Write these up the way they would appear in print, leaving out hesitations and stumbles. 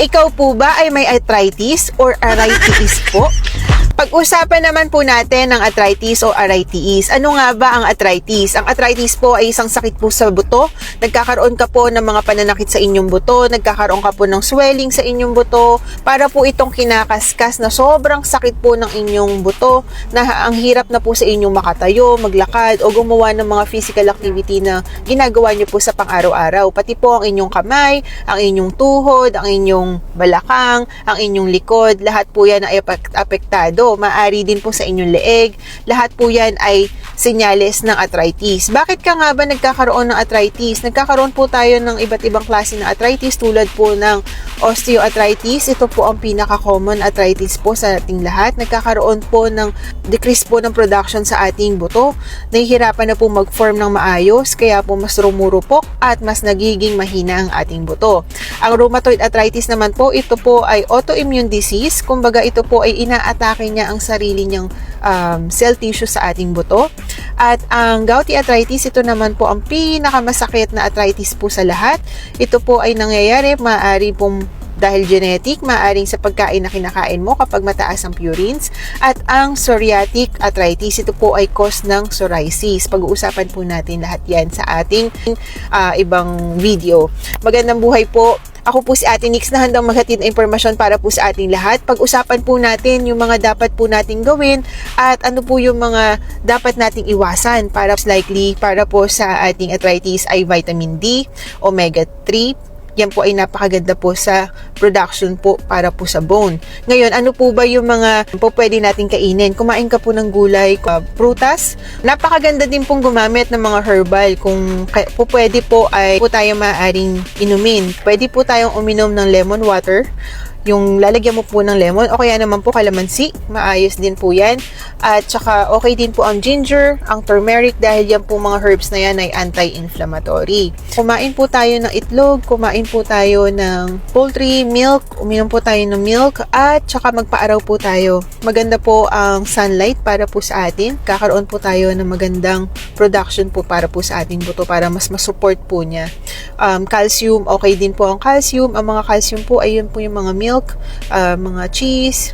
Ikaw po ba ay may arthritis or arthritis po? Pag-usapan naman po natin ng arthritis o arthritis. Ano nga ba ang arthritis? Ang arthritis po ay isang sakit po sa buto. Nagkakaroon ka po ng mga pananakit sa inyong buto, nagkakaroon ka po ng swelling sa inyong buto, para po itong kinakaskas na sobrang sakit po ng inyong buto, na ang hirap na po sa inyong makatayo, maglakad, o gumawa ng mga physical activity na ginagawa nyo po sa pang-araw-araw. Pati po ang inyong kamay, ang inyong tuhod, ang inyong balakang, ang inyong likod, lahat po yan ay apektado. Maaari din po sa inyong leeg. Lahat po yan ay senyales ng arthritis. Bakit ka nga ba nagkakaroon ng arthritis? Nagkakaroon po tayo ng iba't ibang klase ng arthritis, tulad po ng osteoarthritis. Ito po ang pinaka-common arthritis po sa ating lahat. Nagkakaroon po ng decrease po ng production sa ating buto. Nahihirapan na po mag-form ng maayos, kaya po mas rumurupok at mas nagiging mahina ang ating buto. Ang rheumatoid arthritis naman po, ito po ay autoimmune disease. Kumbaga, ito po ay inaatake niya ang sarili niyang cell tissue sa ating buto. At ang gouty arthritis, ito naman po ang pinakamasakit na arthritis po sa lahat. Ito po ay nangyayari, maaari pong dahil genetic, maaaring sa pagkain na kinakain mo kapag mataas ang purines. At ang psoriatic arthritis, ito po ay cause ng psoriasis. Pag-uusapan po natin lahat yan sa ating ibang video. Magandang buhay po. Ako po si Ate Nix na handang maghatid na impormasyon para po sa ating lahat. Pag-usapan po natin yung mga dapat po nating gawin at ano po yung mga dapat nating iwasan para likely para po sa ating arthritis ay vitamin D, omega 3. Yan po ay napakaganda po sa production po para po sa bone. Ngayon, ano po ba yung mga po pwede natin kainin? Kumain ka po ng gulay, prutas. Napakaganda din pong gumamit ng mga herbal. Kung po pwede po ay po tayo maaaring inumin. Pwede po tayong uminom ng lemon water. Yung lalagyan mo po ng lemon, o kaya naman po kalamansi, maayos din po yan. At saka okay din po ang ginger, ang turmeric, dahil yan po mga herbs na yan ay anti-inflammatory. Kumain po tayo ng itlog, kumain po tayo ng poultry, milk, uminom po tayo ng milk, at saka magpaaraw po tayo. Maganda po ang sunlight para po sa atin. Kakaroon po tayo ng magandang production po para po sa ating buto, para mas masupport po niya. Calcium, okay din po ang calcium. Ang mga calcium po, ayun po yung mga milk, mga cheese.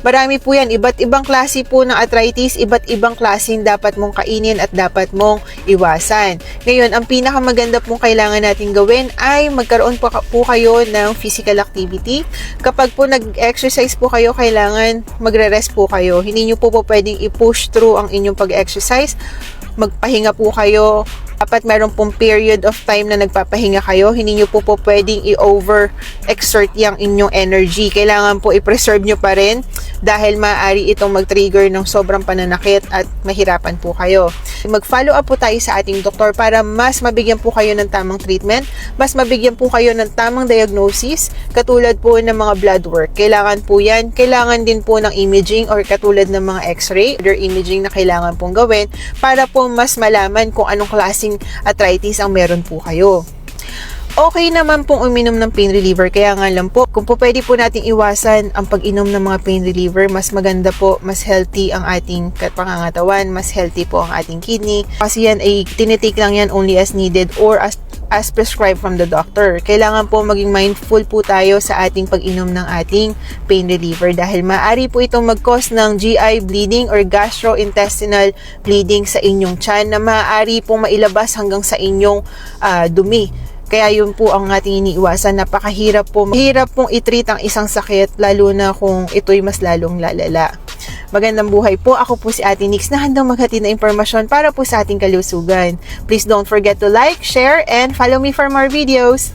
Marami po yan. Iba't ibang klase po ng arthritis, iba't ibang klaseng dapat mong kainin at dapat mong iwasan. Ngayon, ang pinakamaganda pong kailangan natin gawin ay magkaroon po kayo ng physical activity. Kapag po nag-exercise po kayo, kailangan magre-rest po kayo. Hindi nyo po pwedeng i-push through ang inyong pag-exercise. Magpahinga po kayo. Dapat meron pong period of time na nagpapahinga kayo. Hindi nyo po pwedeng i-over-exert yung inyong energy. Kailangan po i-preserve nyo pa rin, dahil maaari itong mag-trigger ng sobrang pananakit at mahirapan po kayo. Mag-follow up po tayo sa ating doktor para mas mabigyan po kayo ng tamang treatment, mas mabigyan po kayo ng tamang diagnosis, katulad po ng mga blood work. Kailangan po yan. Kailangan din po ng imaging or katulad ng mga x-ray or imaging na kailangan pong gawin para po mas malaman kung anong klaseng arthritis ang meron po kayo. Okay naman pong uminom ng pain reliever, kaya nga lang po, kung po pwede po nating iwasan ang pag-inom ng mga pain reliever, mas maganda po, mas healthy ang ating pangangatawan, mas healthy po ang ating kidney. Kasi yan ay tinitake lang yan only as needed or as prescribed from the doctor. Kailangan po maging mindful po tayo sa ating pag-inom ng ating pain reliever, dahil maaari po itong mag-cause ng GI bleeding or gastrointestinal bleeding sa inyong tiyan, na maaari pong mailabas hanggang sa inyong dumi. Kaya yun po ang ating iniiwasan. Napakahirap po. Mahirap pong i-treat ang isang sakit, lalo na kung ito'y mas lalong lalala. Magandang buhay po. Ako po si Ate Nix na handang maghatid na impormasyon para po sa ating kalusugan. Please don't forget to like, share, and follow me for more videos.